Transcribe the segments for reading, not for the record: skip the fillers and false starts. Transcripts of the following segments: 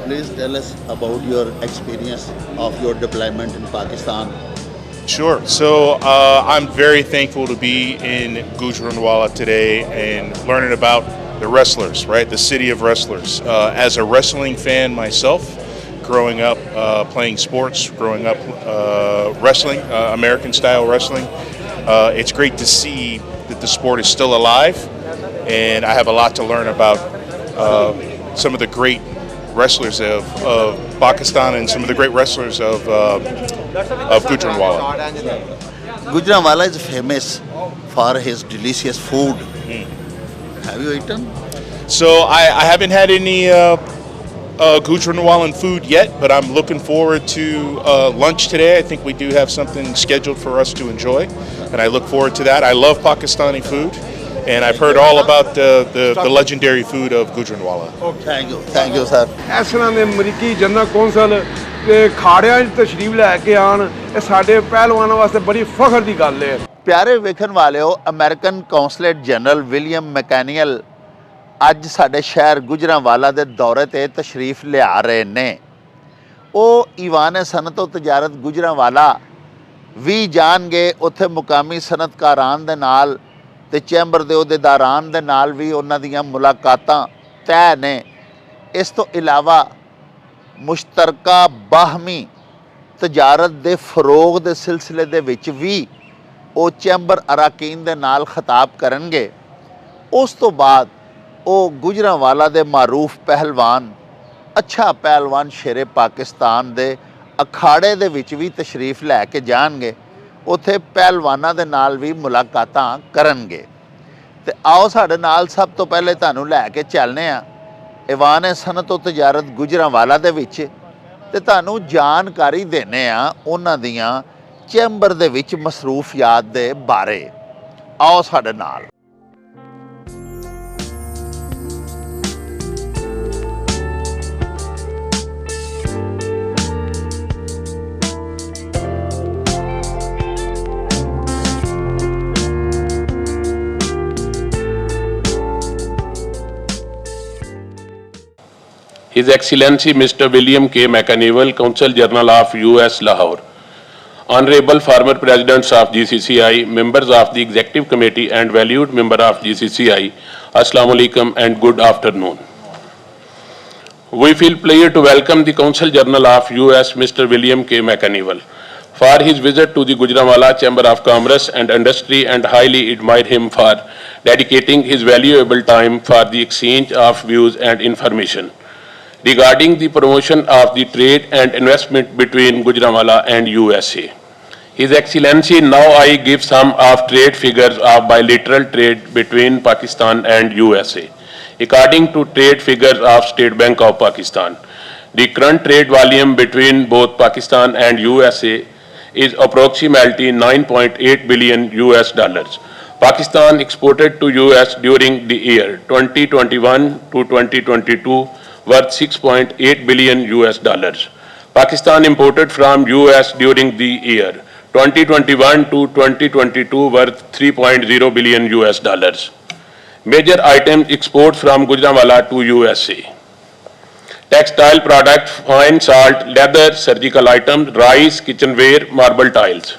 Please tell us about your experience of your deployment in Pakistan. Sure. So I'm very thankful to be in Gujranwala today and learning about the wrestlers, right? The city of wrestlers. As a wrestling fan myself, growing up playing sports, growing up wrestling, American style wrestling, it's great to see that the sport is still alive, and I have a lot to learn about some of the great wrestlers of Pakistan and some of the great wrestlers of Gujranwala. Gujranwala is famous for his delicious food. Have you eaten? So I haven't had any Gujranwalan food yet, but I'm looking forward to lunch today. I think we do have something scheduled for us to enjoy, and I look forward to that. I love Pakistani food, and I've heard all about the legendary food of Gujranwala. Thank you, sir. ਇਸ ਤਰ੍ਹਾਂ ਦੇ ਅਮਰੀਕੀ general council ਤੇ ਖਾੜਿਆਂ 'ਚ ਤਸ਼ਰੀਫ ਲੈ ਕੇ ਆਉਣ, ਇਹ ਸਾਡੇ ਪਹਿਲਵਾਨਾਂ ਵਾਸਤੇ ਬੜੀ ਫਖਰ ਦੀ ਗੱਲ ਹੈ। ਪਿਆਰੇ ਵੇਖਣ ਵਾਲਿਓ, ਅਮਰੀਕਨ ਕੌਂਸਲੇਟ ਜਨਰਲ ਵਿਲੀਅਮ ਮੈਕਾਨੀਲ ਅੱਜ ਸਾਡੇ ਸ਼ਹਿਰ ਗੁਜਰਾਂਵਾਲਾ ਦੇ ਦੌਰੇ 'ਤੇ ਤਸ਼ਰੀਫ ਲਿਆ ਰਹੇ ਨੇ। ਉਹ ਈਵਾਨ ਸਨਅਤ ਤੇ ਤਜਾਰਤ ਗੁਜਰਾਂਵਾਲਾ ਵੀ ਜਾਣਗੇ। ਉੱਥੇ ਮੁਕਾਮੀ ਸਨਅਤਕਾਰਾਂ ਦੇ ਨਾਲ ਤੇ ਚੈਮਬਰ ਦੇ ਅਹੁਦੇਦਾਰਾਂ ਦੇ ਨਾਲ ਵੀ ਉਹਨਾਂ ਦੀਆਂ ਮੁਲਾਕਾਤਾਂ ਤੈਅ ਨੇ। ਇਸ ਤੋਂ ਇਲਾਵਾ ਮੁਸ਼ਤਰਕਾ ਬਾਹਮੀ ਤਜਾਰਤ ਦੇ ਫਰੋਗ ਦੇ ਸਿਲਸਿਲੇ ਦੇ ਵਿੱਚ ਵੀ ਉਹ ਚੈਂਬਰ ਅਰਾਕੀਨ ਦੇ ਨਾਲ ਖਿਤਾਬ ਕਰਨਗੇ। ਉਸ ਤੋਂ ਬਾਅਦ ਉਹ ਗੁਜਰਾਂਵਾਲਾ ਦੇ ਮਾਰੂਫ ਪਹਿਲਵਾਨ, ਅੱਛਾ ਪਹਿਲਵਾਨ ਸ਼ੇਰੇ ਪਾਕਿਸਤਾਨ ਦੇ ਅਖਾੜੇ ਦੇ ਵਿੱਚ ਵੀ ਤਸ਼ਰੀਫ ਲੈ ਕੇ ਜਾਣਗੇ। ਉੱਥੇ ਪਹਿਲਵਾਨਾਂ ਦੇ ਨਾਲ ਵੀ ਮੁਲਾਕਾਤਾਂ ਕਰਨਗੇ। ਤੇ ਆਓ ਸਾਡੇ ਨਾਲ ਸਭ ਤੋਂ ਪਹਿਲੇ ਤੁਹਾਨੂੰ ਲੈ ਕੇ ਚੱਲਦੇ ਹਾਂ ਈਵਾਨ ਸਨਅਤ ਤੇ ਤਜਾਰਤ ਗੁਜਰਾਂਵਾਲਾ ਦੇ ਵਿੱਚ, ਤੇ ਤੁਹਾਨੂੰ ਜਾਣਕਾਰੀ ਦਿੰਦੇ ਹਾਂ ਉਹਨਾਂ ਦੀਆਂ ਚੈਂਬਰ ਦੇ ਵਿੱਚ ਮਸਰੂਫੀਆਤ ਦੇ ਬਾਰੇ। ਆਓ ਸਾਡੇ ਨਾਲ। His Excellency Mr. William K. MeConeole, Consul General of US Lahore, Honorable former Presidents of GCCI, members of the Executive Committee and valued member of GCCI, Assalamu alaikum and good afternoon. We feel pleased to welcome the Consul General of US Mr. William K. MeConeole for his visit to the Gujranwala Chamber of Commerce and Industry, and highly admire him for dedicating his valuable time for the exchange of views and information regarding the promotion of the trade and investment between Gujranwala and USA. His Excellency, now I give some of trade figures of bilateral trade between Pakistan and USA. According to trade figures of State Bank of Pakistan, the current trade volume between both Pakistan and USA is approximately $9.8 billion. Pakistan exported to US during the year 2021 to 2022 worth $6.8 billion. Pakistan imported from US during the year 2021 to 2022 worth $3.0 billion. Major items exports from Gujranwala to USA: textile products, fine salt, leather, surgical items, rice, kitchenware, marble tiles,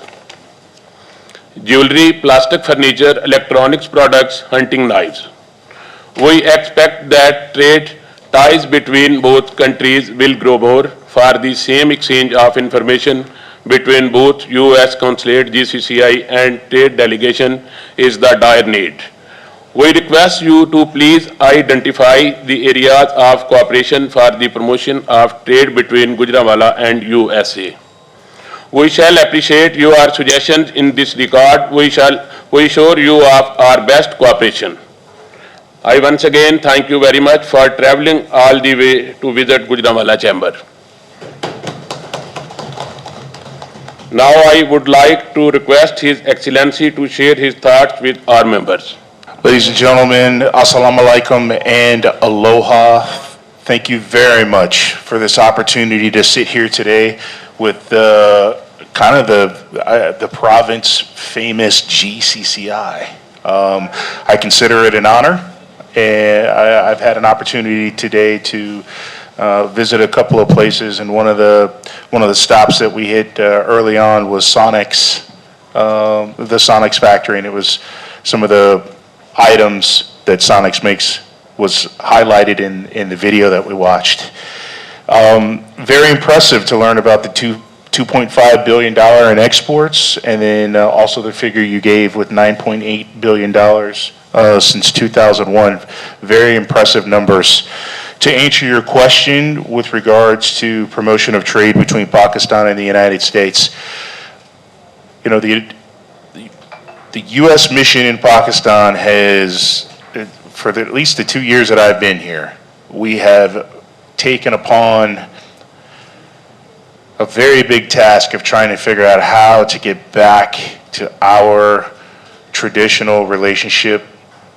jewelry, plastic furniture, electronics products, hunting knives. We expect that trade ties between both countries will grow more, for the same exchange of information between both US Consulate, GCCI and trade delegation is the dire need. We request you to please identify the areas of cooperation for the promotion of trade between Gujranwala and USA. We shall appreciate your suggestions in this regard. We assure you of our best cooperation. I once again thank you very much for traveling all the way to visit Gujranwala Chamber. Now I would like to request His Excellency to share his thoughts with our members. Ladies and gentlemen, assalamu alaikum and aloha. Thank you very much for this opportunity to sit here today with the province famous GCCI. I consider it an honor. and I've had an opportunity today to visit a couple of places, and one of the stops that we hit early on was Sonic's, the Sonic's factory, and it was some of the items that Sonic's makes was highlighted in the video that we watched. Very impressive to learn about the $2.5 billion in exports, and then also the figure you gave with $9.8 billion since 2001. Very impressive numbers. To answer your question with regards to promotion of trade between Pakistan and the United States, you know, the U.S. mission in Pakistan has, for at least the 2 years that I've been here, we have taken upon a very big task of trying to figure out how to get back to our traditional relationship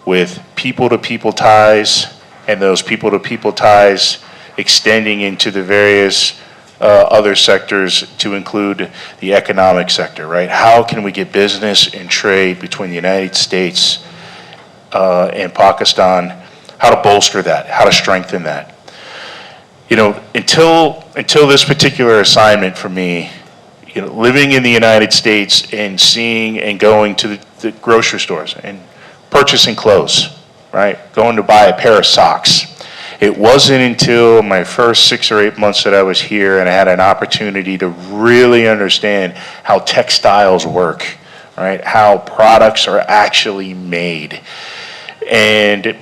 with people-to-people ties, and those people-to-people ties extending into the various other sectors to include the economic sector, right? How can we get business and trade between the United States and Pakistan? How to bolster that, how to strengthen that. You know, until this particular assignment for me, you know, living in the United States and seeing and going to the grocery stores and purchasing clothes, right? Going to buy a pair of socks. It wasn't until my first 6 or 8 months that I was here and I had an opportunity to really understand how textiles work, right? How products are actually made. And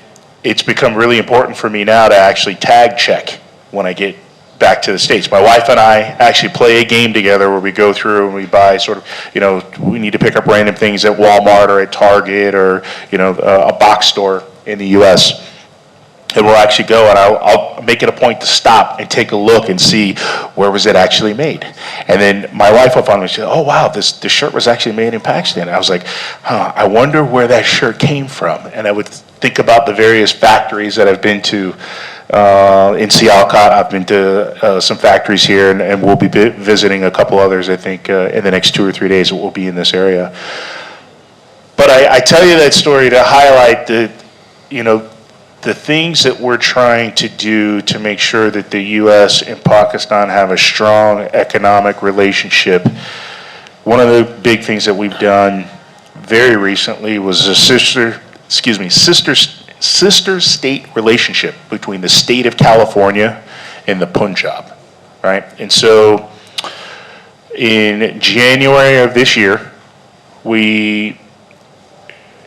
it's become really important for me now to actually tag check when I get back to the States. My wife and I actually play a game together where we go through and we buy sort of, you know, we need to pick up random things at Walmart or at Target or, you know, a box store in the U.S. And we'll actually go and I'll make it a point to stop and take a look and see where was it actually made. And then my wife will find me and say, oh wow, this shirt was actually made in Pakistan. And I was like, I wonder where that shirt came from. And I would think about the various factories that I've been to. In Sialkot, I've been to some factories here, and we'll be visiting a couple others, I think, in the next 2 or 3 days that will be in this area. But I tell you that story to highlight the, you know, the things that we're trying to do to make sure that the U.S. and Pakistan have a strong economic relationship. One of the big things that we've done very recently was a sister state relationship between the state of California and the Punjab, right? And so in January of this year, we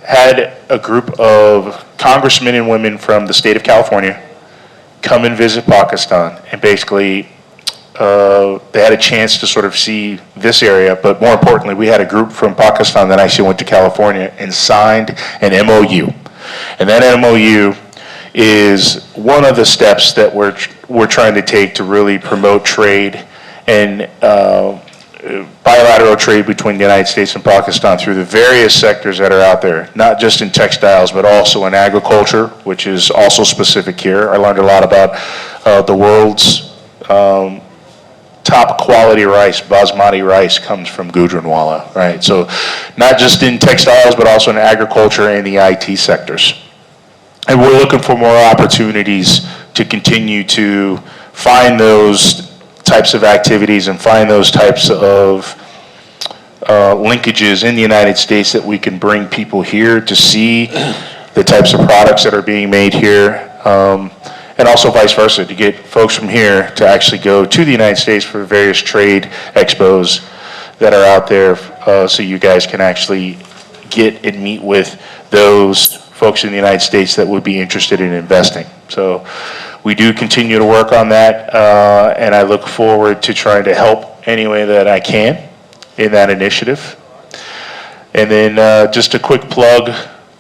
had a group of congressmen and women from the state of California come and visit Pakistan, and basically they had a chance to sort of see this area, but more importantly, we had a group from Pakistan that actually went to California and signed an MOU. And that MOU is one of the steps that we're trying to take to really promote trade and bilateral trade between the United States and Pakistan through the various sectors that are out there, not just in textiles, but also in agriculture, which is also specific here. I learned a lot about the world's top quality rice, basmati rice, comes from Gujranwala, right? So not just in textiles, but also in agriculture and the IT sectors. And we're looking for more opportunities to continue to find those types of activities and find those types of linkages in the United States that we can bring people here to see the types of products that are being made here. And also vice versa, to get folks from here to actually go to the United States for various trade expos that are out there, so you guys can actually get and meet with those folks in the United States that would be interested in investing. So we do continue to work on that, and I look forward to trying to help any way that I can in that initiative. And then just a quick plug,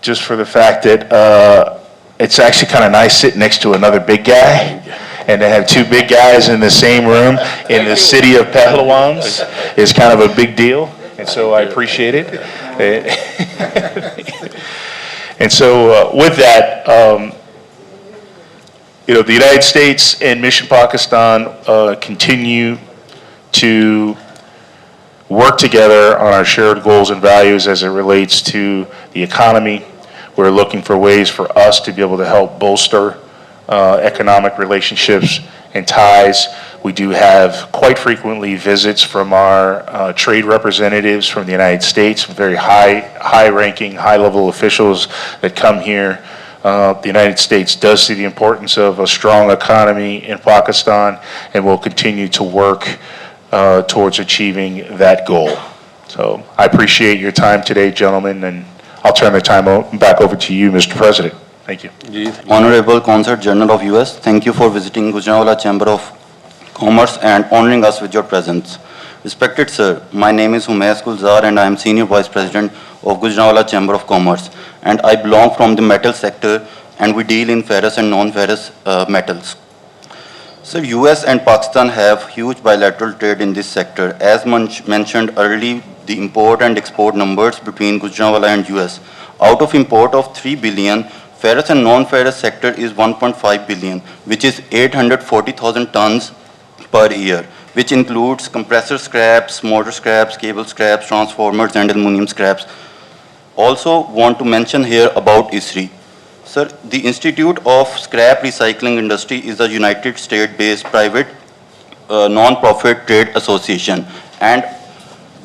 just for the fact that it's actually kind of nice sitting next to another big guy, and to have two big guys in the same room in the city of Pehlavans is kind of a big deal, and so I appreciate it. And so with that, you know, the United States and Mission Pakistan continue to work together on our shared goals and values as it relates to the economy. We're looking for ways for us to be able to help bolster economic relationships and ties. We do have quite frequently visits from our trade representatives from the United States, very high-ranking, high-level officials that come here. The United States does see the importance of a strong economy in Pakistan, and will continue to work towards achieving that goal. So I appreciate your time today, gentlemen, and I'll turn the time back over to you, Mr. President. Thank you. Honorable Consul General of US, thank you for visiting Gujranwala Chamber of Commerce and honoring us with your presence. Respected sir, my name is Humayas Gulzar and I am Senior Vice President of Gujranwala Chamber of Commerce, and I belong from the metal sector, and we deal in ferrous and non-ferrous metals. Sir, US and Pakistan have huge bilateral trade in this sector. As mentioned earlier, the import and export numbers between Gujranwala and US. Out of import of 3 billion, ferrous and non-ferrous sector is 1.5 billion, which is 840,000 tons per year, which includes compressor scraps, motor scraps, cable scraps, transformers, and aluminum scraps. Also want to mention here about ISRI. Sir, the Institute of Scrap Recycling Industry is a United States-based private non-profit trade association, and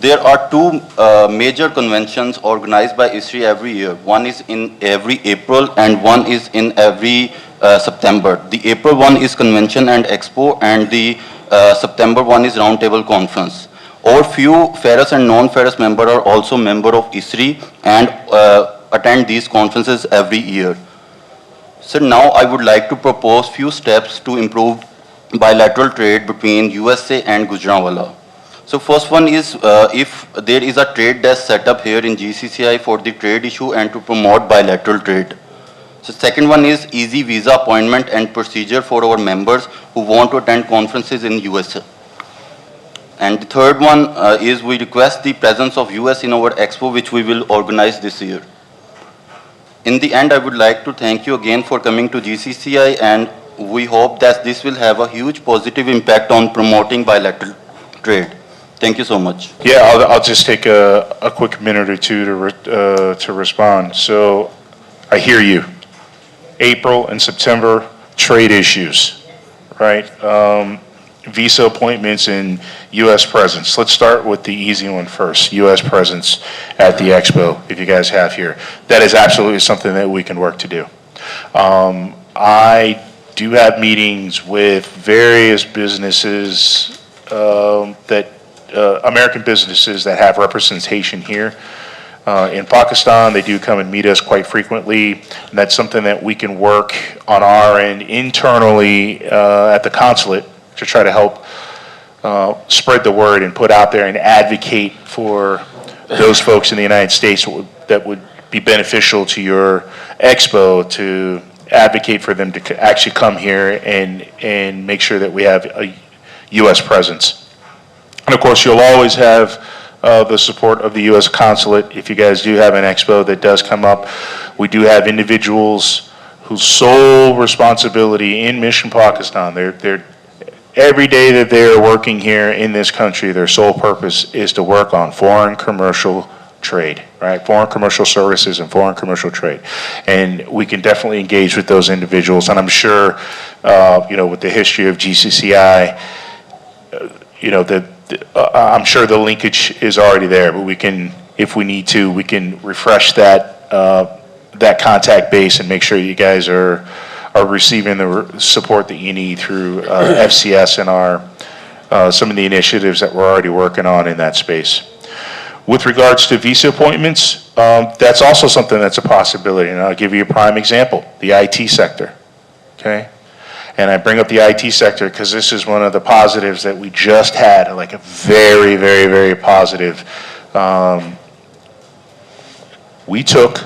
there are two major conventions organized by ISRI every year. One is in every April and one is in every September. The April one is Convention and Expo, and the September one is Roundtable Conference. Or few ferrous and non-ferrous members are also member of ISRI and attend these conferences every year. So now I would like to propose few steps to improve bilateral trade between USA and Gujranwala. So first one is if there is a trade desk set up here in GCCI for the trade issue and to promote bilateral trade. So second one is easy visa appointment and procedure for our members who want to attend conferences in USA. And the third one is we request the presence of US in our expo, which we will organize this year. In the end, I would like to thank you again for coming to GCCI, and we hope that this will have a huge positive impact on promoting bilateral trade. Thank you so much. Yeah, I'll just take a quick minute or two to respond. So I hear you. April and September, trade issues, right? Visa appointments and U.S. presence. Let's start with the easy one first, U.S. presence at the expo, if you guys have here. That is absolutely something that we can work to do. I do have meetings with various businesses American businesses that have representation here. In Pakistan, they do come and meet us quite frequently, and that's something that we can work on our end internally at the consulate to try to help spread the word and put out there and advocate for those folks in the United States that would be beneficial to your expo, to advocate for them to actually come here and make sure that we have a U.S. presence. And of course, you'll always have the support of the U.S. consulate if you guys do have an expo that does come up. We do have individuals whose sole responsibility in Mission Pakistan, they're every day that they're working here in this country, their sole purpose is to work on foreign commercial trade, right? Foreign commercial services and foreign commercial trade. And we can definitely engage with those individuals. And I'm sure, with the history of GCCI, I'm sure the linkage is already there, but we can, if we need to, we can refresh that contact base and make sure you guys are receiving the support that you need through FCS and some of the initiatives that we're already working on in that space. With regards to visa appointments, that's also something that's a possibility, and I'll give you a prime example, the IT sector, okay? And I bring up the IT sector because this is one of the positives that we just had, like a very, very, very positive. We took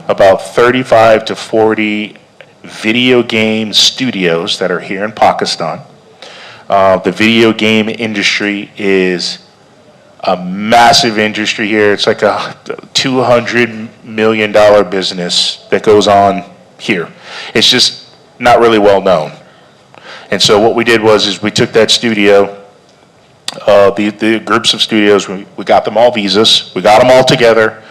about 35 to 40 video game studios that are here in Pakistan. The video game industry is a massive industry here. It's like a $200 million business that goes on here. It's just not really well known. And so what we did was we took that studio, the groups of studios, we got them all visas, we got them all together,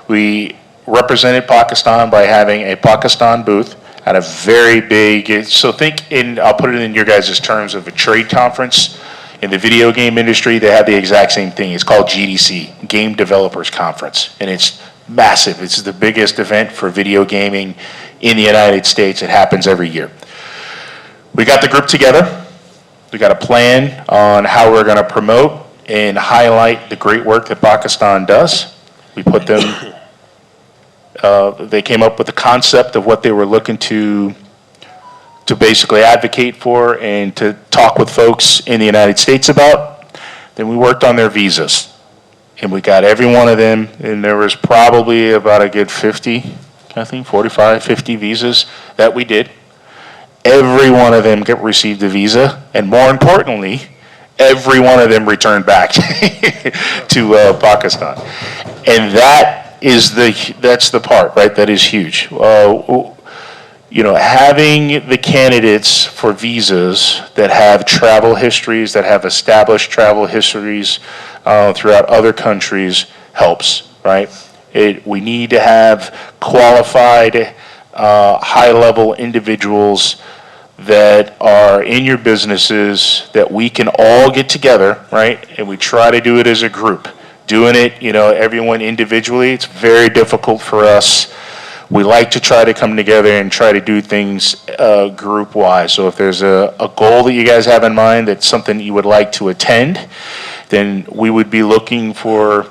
we represented Pakistan by having a Pakistan booth at a very big, so think in, I'll put it in your guys' terms of a trade conference. In the video game industry, they have the exact same thing. It's called GDC, Game Developers Conference, and it's massive. It's the biggest event for video gaming in the United States. It happens every year. We got the group together. We got a plan on how we're going to promote and highlight the great work that Pakistan does. We put them, they came up with the concept of what they were looking to basically advocate for and to talk with folks in the United States about. Then we worked on their visas. And we got every one of them, and there was probably about a good 50, I think 45, 50 visas that we did. Every one of them received a visa, and more importantly, every one of them returned back to Pakistan. And that's the part, right? That is huge. Having the candidates for visas that have travel histories, that have established travel histories throughout other countries helps, right? We need to have qualified, high-level individuals that are in your businesses that we can all get together, right? And we try to do it as a group. Doing it, everyone individually, it's very difficult for us. We like to try to come together and try to do things group-wise. So if there's a goal that you guys have in mind, that's something you would like to attend, then we would be looking for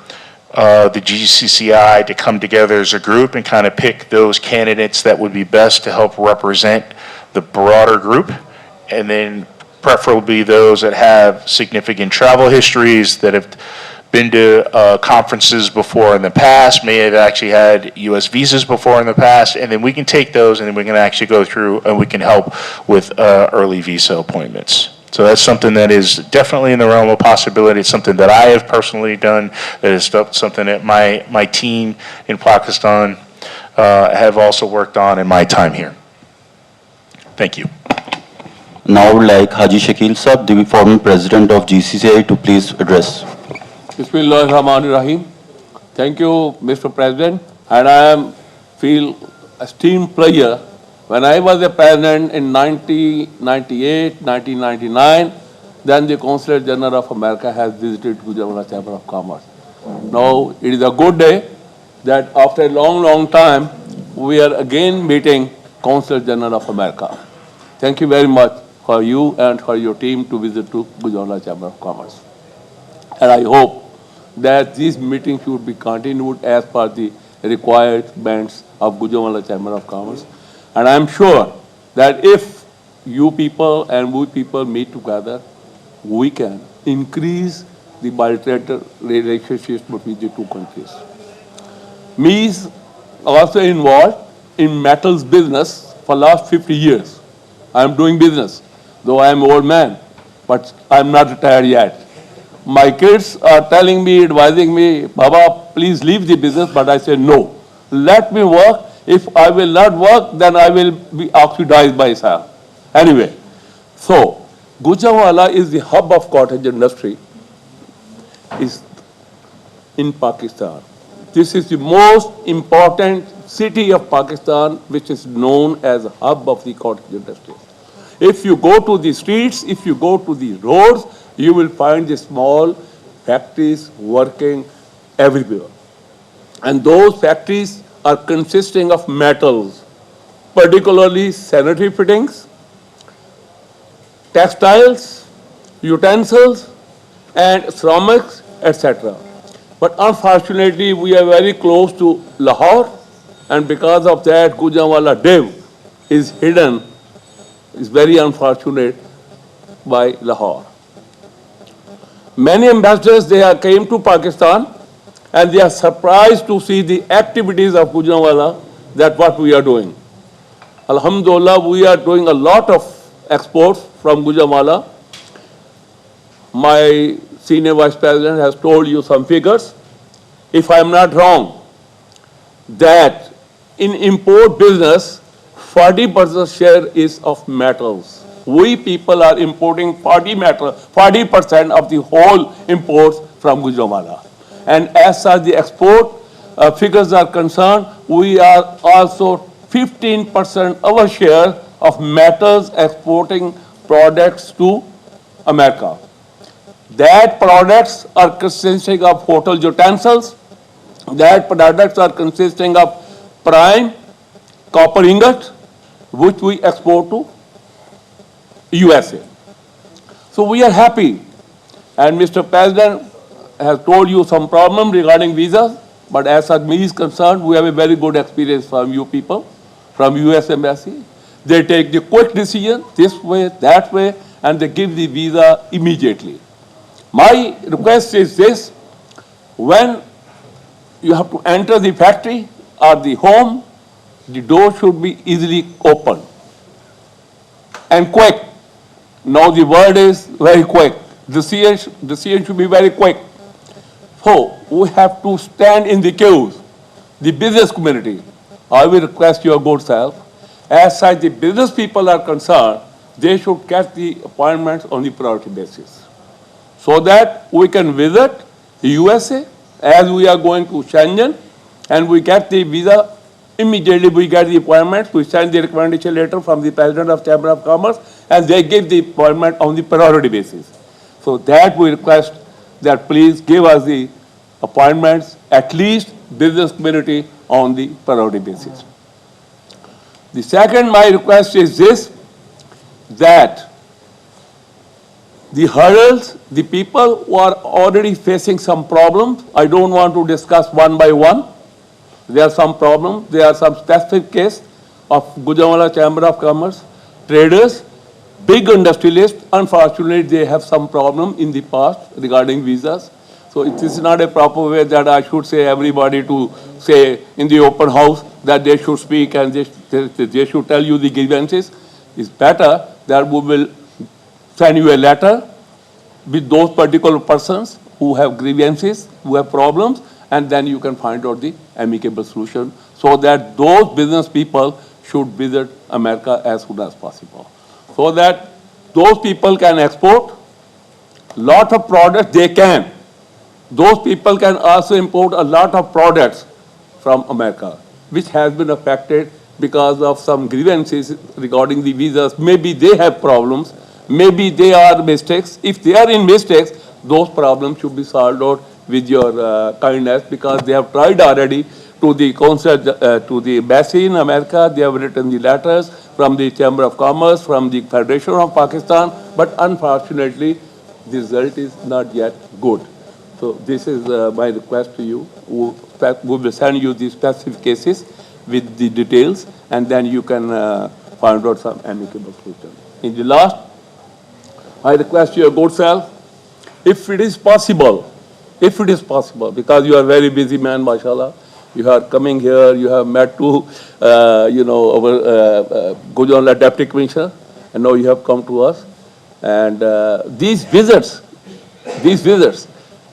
the GCCI to come together as a group and kind of pick those candidates that would be best to help represent the broader group, and then preferably those that have significant travel histories, that have been to conferences before in the past, may have actually had U.S. visas before in the past, and then we can take those and then we can actually go through and we can help with early visa appointments. So that's something that is definitely in the realm of possibility. It's something that I have personally done. That is something that my team in Pakistan have also worked on in my time here. Thank you. Now I would like Haji Shakil Sahab, the former president of GCCI, to please address. Bismillahirrahmanirrahim. Thank you, Mr. President. And I feel esteemed pleasure. When I was the president in 1998, 1999, then the Consul General of America has visited Gujranwala Chamber of Commerce. Now it is a good day that after a long time, we are again meeting Consul General of America. Thank you very much for you and for your team to visit to Gujranwala Chamber of Commerce. And I hope that these meetings should be continued as per the requirements of Gujranwala Chamber of Commerce. And I'm sure that if you people and we people meet together, we can increase the bilateral relationships between the two countries. Me is also involved in metals business for last 50 years. I'm doing business, though I'm an old man, but I'm not retired yet. My kids are telling me, advising me, Baba, please leave the business, but I say no. Let me work. If I will not work, then I will be oxidized myself. Anyway, so Gujranwala is the hub of cottage industry is in Pakistan. This is the most important city of Pakistan, which is known as a hub of the cottage industry. If you go to the streets, if you go to the roads, you will find the small factories working everywhere. And those factories are consisting of metals, particularly sanitary fittings, textiles, utensils, and ceramics, etc. But unfortunately, we are very close to Lahore, and because of that, Gujranwala div is hidden, is very unfortunate by Lahore. Many ambassadors, came to Pakistan, and they are surprised to see the activities of Gujranwala, that what we are doing. Alhamdulillah, we are doing a lot of exports from Gujranwala. My senior vice president has told you some figures. If I am not wrong, that in import business, 40% share is of metals. We people are importing 40% of the whole imports from Gujranwala. And as such, the export figures are concerned, we are also 15% our share of metals exporting products to America. That products are consisting of hotel utensils, that products are consisting of prime copper ingot, which we export to USA. So we are happy, and Mr. President has told you some problem regarding visas, but as far as me is concerned, we have a very good experience from you people, from US Embassy. They take the quick decision, this way, that way, and they give the visa immediately. My request is this: when you have to enter the factory or the home, the door should be easily opened and quick. Now the word is very quick. Decision should be very quick. So we have to stand in the queues. The business community, I will request your good self, as such the business people are concerned, they should get the appointments on the priority basis, so that we can visit the USA as we are going to Schengen, and we get the visa immediately. We get the appointment, we send the recommendation letter from the President of Chamber of Commerce, and they give the appointment on the priority basis. So that we request that please give us the appointments, at least business community, on the priority basis. The second, my request is this, that the hurdles, the people who are already facing some problems, I don't want to discuss one by one. There are some problems, there are some specific case of Gujranwala Chamber of Commerce, traders, big industrialists. Unfortunately, they have some problem in the past regarding visas. So it is not a proper way that I should say everybody to say in the open house that they should speak and they should tell you the grievances. It's better that we will send you a letter with those particular persons who have grievances, who have problems, and then you can find out the amicable solution, so that those business people should visit America as soon as possible, so that those people can export lot of products. They can. Those people can also import a lot of products from America, which has been affected because of some grievances regarding the visas. Maybe they have problems, maybe they are mistakes. If they are in mistakes, those problems should be solved out with your kindness, because they have tried already to the Consul, to the embassy in America. They have written the letters from the Chamber of Commerce, from the Federation of Pakistan, but unfortunately, the result is not yet good. So this is my request to you. We will send you the specific cases with the details, and then you can find out some amicable solution. In the last, I request your good self, if it is possible, because you are very busy man, mashallah, you are coming here, you have met to, our Gujranwala Deputy Commissioner, and now you have come to us. And these visits,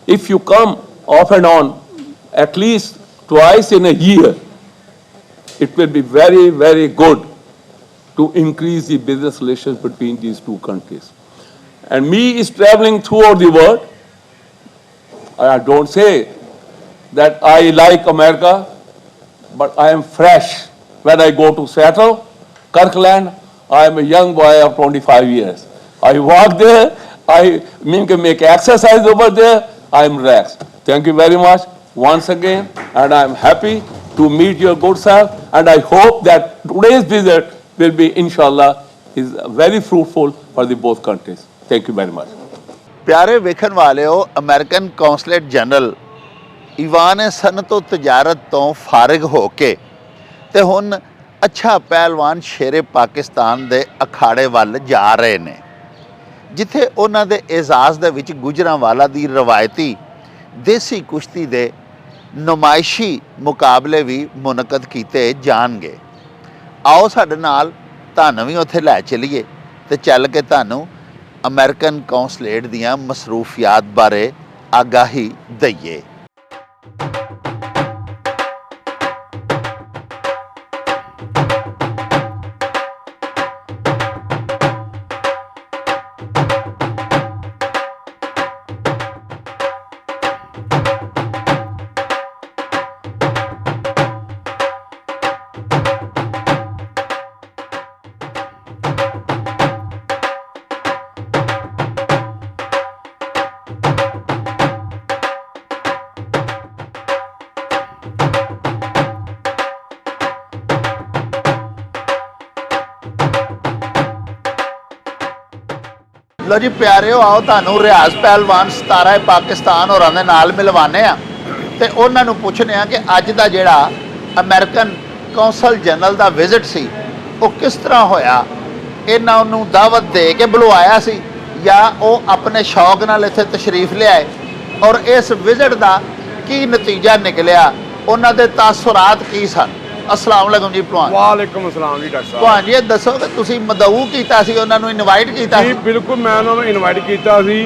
if you come off and on, at least twice in a year, it will be very, very good to increase the business relations between these two countries. And me is traveling throughout the world. I don't say that I like America, but I am fresh. When I go to Seattle, Kirkland, I am a young boy of 25 years. I walk there, I can make exercise over there, I am relaxed. Thank you very much once again, and I am happy to meet your good self, and I hope that today's visit will be, inshallah, is very fruitful for the both countries. Thank you very much. ਪਿਆਰੇ ਵੇਖਣ ਵਾਲਿਓ, American consulate general Ivan ਸਨਅਤ ਤਜਾਰਤ ਤੋਂ ਫਾਰਿਗ ਹੋ ਕੇ ਤੇ ਹੁਣ ਅੱਛਾ ਪਹਿਲਵਾਨ ਸ਼ੇਰੇ ਪਾਕਿਸਤਾਨ ਦੇ ਅਖਾੜੇ ਵੱਲ ਜਾ ਰਹੇ ਨੇ, ਜਿੱਥੇ ਉਹਨਾਂ ਦੇ ਇਜ਼ਾਜ਼ ਦੇ ਵਿੱਚ ਗੁਜਰਾਂਵਾਲਾ ਦੀ ਰਵਾਇਤੀ ਦੇਸੀ ਕੁਸ਼ਤੀ ਦੇ ਨੁਮਾਇਸ਼ੀ ਮੁਕਾਬਲੇ ਵੀ ਮੁਨਕਦ ਕੀਤੇ ਜਾਣਗੇ। ਆਓ ਸਾਡੇ ਨਾਲ ਤੁਹਾਨੂੰ ਵੀ ਉੱਥੇ ਲੈ ਚਲੀਏ ਤੇ ਚੱਲ ਕੇ ਤੁਹਾਨੂੰ ਅਮਰੀਕਨ ਕੌਂਸਲੇਟ ਦੀਆਂ ਮਸਰੂਫੀਆਤ ਬਾਰੇ ਆਗਾਹੀ ਦਈਏ। लो जी प्यारे हो, आओ तुहानू रियाज पहलवान सतारा पाकिस्तान होरां दे नाल मिलवाने आ ते उन्हां नूं पुछने आ कि अज दा जिहड़ा अमेरिकन कौंसल जनरल दा विजिट सी वो किस तरह होया, इन्हां नूं दावत दे के बुलवाया सी या वो अपने शौक नाल इत्थे तशरीफ लियाए और इस विजिट दा की नतीजा निकलिया, उन्हां दे तासुरात की सन। अस्सलाम वालेकुम जी भलवान। वालेकुम अस्सलाम जी डॉक्टर साहब। भलवान जी ये दसो कि तुसीं मदऊ कीता सी, उन्हां नूं इनवाइट कीता जी सी? बिल्कुल, मैं उन्होंने इनवाइट किया सी।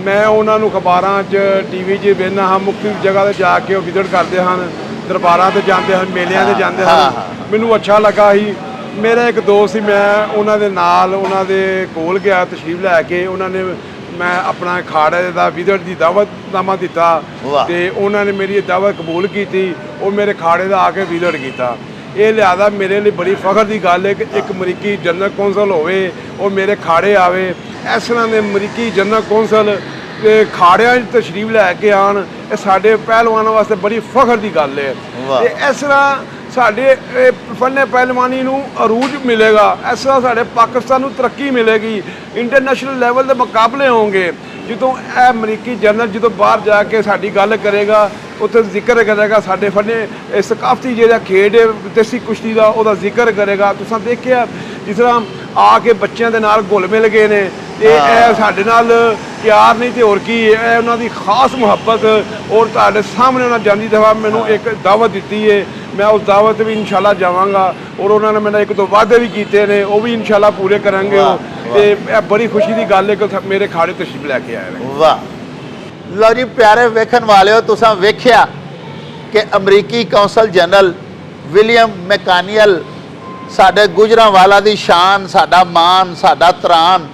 मैं उन्होंने अखबारां च टीवी 'ਚ ਵੇਖਦਾ ਹਾਂ, ਮੁੱਖ जगह ਤੇ ਜਾ ਕੇ ਉਹ ਵਿਜ਼ਿਟ ਕਰਦੇ ਹਨ, ਦਰਬਾਰਾਂ ਤੇ ਜਾਂਦੇ ਹਨ, ਮੇਲਿਆਂ ਤੇ ਜਾਂਦੇ ਹਨ। ਮੈਨੂੰ ਅੱਛਾ ਲੱਗਾ ਸੀ। ਮੇਰਾ ਇੱਕ ਦੋਸਤ ਸੀ, ਮੈਂ ਉਹਨਾਂ ਦੇ ਨਾਲ ਉਹਨਾਂ ਦੇ ਕੋਲ ਗਿਆ ਤਸ਼ਰੀਫ ਲੈ ਕੇ। ਉਹਨਾਂ ਨੇ ਮੈਂ ਆਪਣਾ ਅਖਾੜੇ ਦਾ ਵਿਜ਼ਿਟ ਦੀ ਦਾਵਤਨਾਮਾ ਦਿੱਤਾ ਤੇ ਉਹਨਾਂ ਨੇ ਮੇਰੀ ਦਾਵਤ ਕਬੂਲ ਕੀਤੀ। ਉਹ ਮੇਰੇ ਅਖਾੜੇ ਦਾ ਆ ਕੇ ਵਿਜ਼ਿਟ ਕੀਤਾ। ਇਹ ਲਿਆਦਾ ਮੇਰੇ ਲਈ ਬੜੀ ਫਖਰ ਦੀ ਗੱਲ ਹੈ ਕਿ ਇੱਕ ਅਮਰੀਕੀ ਜਨਰਲ ਕੌਂਸਲ ਹੋਵੇ, ਉਹ ਮੇਰੇ ਖਾੜੇ ਆਵੇ। ਇਸ ਤਰ੍ਹਾਂ ਦੇ ਅਮਰੀਕੀ ਜਨਰਲ ਕੌਂਸਲ ਤੇ ਖਾੜਿਆਂ 'ਚ ਤਸ਼ਰੀਫ ਲੈ ਕੇ ਆਉਣ, ਇਹ ਸਾਡੇ ਪਹਿਲਵਾਨਾਂ ਵਾਸਤੇ ਬੜੀ ਫਖਰ ਦੀ ਗੱਲ ਹੈ। ਤੇ ਇਸ ਤਰ੍ਹਾਂ ਸਾਡੇ ਫਨ ਪਹਿਲਵਾਨੀ ਨੂੰ ਅਰੂਜ ਮਿਲੇਗਾ, ਇਸ ਤਰ੍ਹਾਂ ਸਾਡੇ ਪਾਕਿਸਤਾਨ ਨੂੰ ਤਰੱਕੀ ਮਿਲੇਗੀ, ਇੰਟਰਨੈਸ਼ਨਲ ਲੈਵਲ ਦੇ ਮੁਕਾਬਲੇ ਹੋਣਗੇ। ਜਦੋਂ ਇਹ ਅਮਰੀਕੀ ਜਨਰਲ ਜਦੋਂ ਬਾਹਰ ਜਾ ਕੇ ਸਾਡੀ ਗੱਲ ਕਰੇਗਾ, ਉੱਥੇ ਜ਼ਿਕਰ ਕਰੇਗਾ ਸਾਡੇ ਫਨੇ ਸਕਾਫਤੀ ਜਿਹੜਾ ਖੇਡ ਦੇਸੀ ਕੁਸ਼ਤੀ ਦਾ, ਉਹਦਾ ਜ਼ਿਕਰ ਕਰੇਗਾ। ਤੁਸੀਂ ਦੇਖਿਆ ਜਿਸ ਤਰ੍ਹਾਂ ਆ ਕੇ ਬੱਚਿਆਂ ਦੇ ਨਾਲ ਘੁਲ ਮਿਲ ਗਏ ਨੇ ਤੇ ਇਹ ਸਾਡੇ ਨਾਲ ਪਿਆਰ ਨਹੀਂ ਤੇ ਹੋਰ ਕੀ, ਇਹ ਉਹਨਾਂ ਦੀ ਖਾਸ ਮੁਹੱਬਤ। ਔਰ ਤੁਹਾਡੇ ਸਾਹਮਣੇ ਉਹਨਾਂ ਜਾਂਦੀ ਦਫਾ ਮੈਨੂੰ ਇੱਕ ਦਾਵਤ ਦਿੱਤੀ ਹੈ, ਮੈਂ ਉਸ ਦਾਵਤ ਵੀ ਇਨਸ਼ਾਅੱਲਾ ਜਾਵਾਂਗਾ। ਔਰ ਉਹਨਾਂ ਨੇ ਮੈਨੂੰ ਇੱਕ ਦੋ ਵਾਅਦੇ ਵੀ ਕੀਤੇ ਨੇ, ਉਹ ਵੀ ਇਨਸ਼ਾਅੱਲਾ ਪੂਰੇ ਕਰਾਂਗੇ। ਤੇ ਇਹ ਬੜੀ ਖੁਸ਼ੀ ਦੀ ਗੱਲ ਹੈ ਕਿ ਮੇਰੇ ਖਾੜੇ ਤਸ਼ਰੀਫ ਲੈ ਕੇ ਆਏ ਨੇ। ਵਾਹ। ਲਓ ਜੀ ਪਿਆਰੇ ਵੇਖਣ ਵਾਲਿਓ, ਤੁਸੀਂ ਵੇਖਿਆ ਕਿ ਅਮਰੀਕੀ ਕੌਂਸਲ ਜਨਰਲ ਵਿਲੀਅਮ ਮੈਕਾਨੀਲ ਸਾਡੇ ਗੁਜਰਾਂਵਾਲਾ ਦੀ ਸ਼ਾਨ, ਸਾਡਾ ਮਾਨ, ਸਾਡਾ ਤਰਾਨ,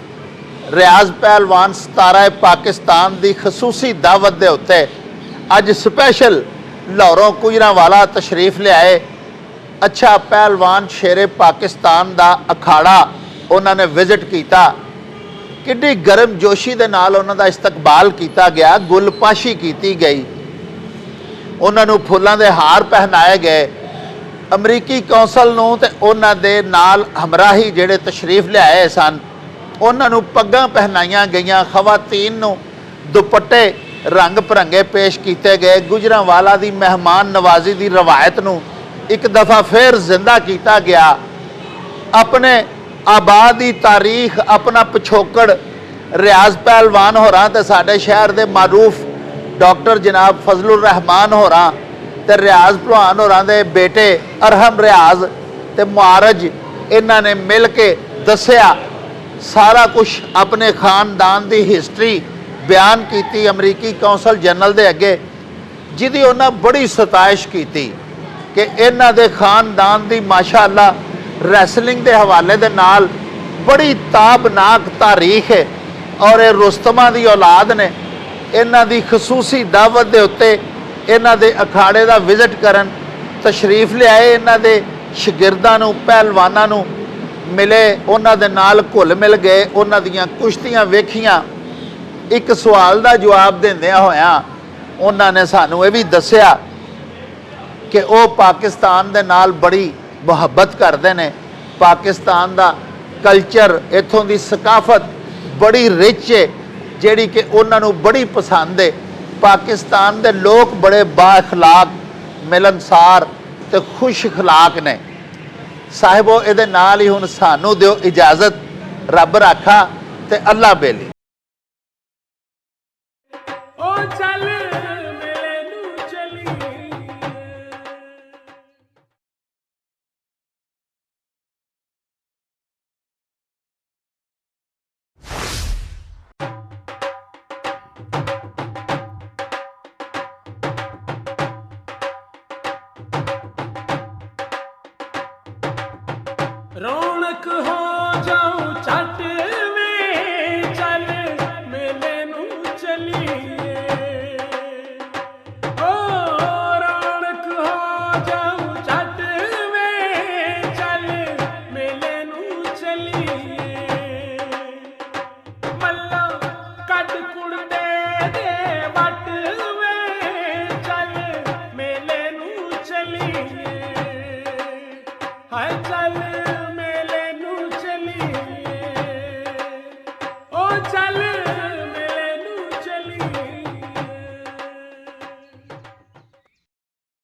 ਰਿਆਜ਼ ਪਹਿਲਵਾਨ ਸਤਾਰਾ ਪਾਕਿਸਤਾਨ ਦੀ ਖਸੂਸੀ ਦਾਵਤ ਦੇ ਉੱਤੇ ਅੱਜ ਸਪੈਸ਼ਲ ਲਾਹੌਰੋਂ ਗੁਜਰਾਂਵਾਲਾ ਤਸ਼ਰੀਫ ਲਿਆਏ। ਅੱਛਾ ਪਹਿਲਵਾਨ ਸ਼ੇਰੇ ਪਾਕਿਸਤਾਨ ਦਾ ਅਖਾੜਾ ਉਹਨਾਂ ਨੇ ਵਿਜ਼ਿਟ ਕੀਤਾ। ਕਿੰਨੀ ਗਰਮ ਜੋਸ਼ੀ ਦੇ ਨਾਲ ਉਹਨਾਂ ਦਾ ਇਸਤਕਬਾਲ ਕੀਤਾ ਗਿਆ, ਗੁਲਪਾਸ਼ੀ ਕੀਤੀ ਗਈ, ਉਹਨਾਂ ਨੂੰ ਫੁੱਲਾਂ ਦੇ ਹਾਰ ਪਹਿਨਾਏ ਗਏ। ਅਮਰੀਕੀ ਕੌਂਸਲ ਨੂੰ ਤੇ ਉਹਨਾਂ ਦੇ ਨਾਲ ਹਮਰਾਹੀ ਜਿਹੜੇ ਤਸ਼ਰੀਫ ਲਿਆਏ ਸਨ, ਉਹਨਾਂ ਨੂੰ ਪੱਗਾਂ ਪਹਿਨਾਈਆਂ ਗਈਆਂ। ਖਵਾਤੀਨ ਨੂੰ ਦੁਪੱਟੇ ਰੰਗ ਭਰੰਗੇ ਪੇਸ਼ ਕੀਤੇ ਗਏ। ਗੁਜਰਾਂਵਾਲਾ ਦੀ ਮਹਿਮਾਨ ਨਵਾਜ਼ੀ ਦੀ ਰਵਾਇਤ ਨੂੰ ਇੱਕ ਦਫਾ ਫਿਰ ਜ਼ਿੰਦਾ ਕੀਤਾ ਗਿਆ। ਆਪਣੇ ਆਬਾਦੀ ਤਾਰੀਖ, ਆਪਣਾ ਪਿਛੋਕੜ ਰਿਆਜ਼ ਪਹਿਲਵਾਨ ਹੋਰਾਂ ਤੇ ਸਾਡੇ ਸ਼ਹਿਰ ਦੇ ਮਾਰੂਫ ਡਾਕਟਰ ਜਨਾਬ ਫਜ਼ਲੁਰ ਰਹਿਮਾਨ ਹੋਰਾਂ ਤੇ ਰਿਆਜ਼ ਭਲਵਾਨ ਹੋਰਾਂ ਦੇ ਬੇਟੇ ਅਰਹਮ ਰਿਆਜ਼ ਤੇ ਮੁਆਰਜ, ਇਹਨਾਂ ਨੇ ਮਿਲ ਕੇ ਦੱਸਿਆ ਸਾਰਾ ਕੁਝ, ਆਪਣੇ ਖਾਨਦਾਨ ਦੀ ਹਿਸਟਰੀ ਬਿਆਨ ਕੀਤੀ ਅਮਰੀਕੀ ਕੌਂਸਲ ਜਨਰਲ ਦੇ ਅੱਗੇ, ਜਿਹਦੀ ਉਹਨਾਂ ਬੜੀ ਸਤਾਇਸ਼ ਕੀਤੀ ਕਿ ਇਹਨਾਂ ਦੇ ਖਾਨਦਾਨ ਦੀ ਮਾਸ਼ਾਅੱਲਾ ਰੈਸਲਿੰਗ ਦੇ ਹਵਾਲੇ ਦੇ ਨਾਲ ਬੜੀ ਤਾਬਨਾਕ ਤਾਰੀਖ ਹੈ ਔਰ ਇਹ ਰੁਸਤਮਾਂ ਦੀ ਔਲਾਦ ਨੇ। ਇਹਨਾਂ ਦੀ ਖਸੂਸੀ ਦਾਵਤ ਦੇ ਉੱਤੇ ਇਹਨਾਂ ਦੇ ਅਖਾੜੇ ਦਾ ਵਿਜ਼ਿਟ ਕਰਨ ਤਸ਼ਰੀਫ ਲਿਆਏ। ਇਹਨਾਂ ਦੇ ਸ਼ਾਗਿਰਦਾਂ ਨੂੰ, ਪਹਿਲਵਾਨਾਂ ਨੂੰ ਮਿਲੇ, ਉਹਨਾਂ ਦੇ ਨਾਲ ਘੁਲ ਮਿਲ ਗਏ, ਉਹਨਾਂ ਦੀਆਂ ਕੁਸ਼ਤੀਆਂ ਵੇਖੀਆਂ। ਇੱਕ ਸਵਾਲ ਦਾ ਜਵਾਬ ਦਿੰਦਿਆਂ ਹੋਇਆਂ ਉਹਨਾਂ ਨੇ ਸਾਨੂੰ ਇਹ ਵੀ ਦੱਸਿਆ ਕਿ ਉਹ ਪਾਕਿਸਤਾਨ ਦੇ ਨਾਲ ਬੜੀ ਮੁਹੱਬਤ ਕਰਦੇ ਨੇ। ਪਾਕਿਸਤਾਨ ਦਾ ਕਲਚਰ, ਇੱਥੋਂ ਦੀ ਸਕਾਫਤ ਬੜੀ ਰਿਚ ਹੈ, ਜਿਹੜੀ ਕਿ ਉਹਨਾਂ ਨੂੰ ਬੜੀ ਪਸੰਦ ਹੈ। ਪਾਕਿਸਤਾਨ ਦੇ ਲੋਕ ਬੜੇ ਬਾਅਖਲਾਕ, ਮਿਲਨਸਾਰ ਤੇ ਖੁਸ਼ ਅਖਲਾਕ ਨੇ। ਸਾਹਿਬੋ ਇਹਦੇ ਨਾਲ ਹੀ ਹੁਣ ਸਾਨੂੰ ਦਿਓ ਇਜਾਜ਼ਤ, ਰੱਬ ਰਾਖਾ ਤੇ ਅੱਲਾ ਬੇਲੀ। रौनक हो जाऊं चट में चल मेले नू चलिए, ओ रौनक हो जाऊं चट में चल मेले नू चलिए, मल्ला कट कुड़ते दे वट में चल मेले नू चलिए, हाय चल मेले नू चलिए, ओ चल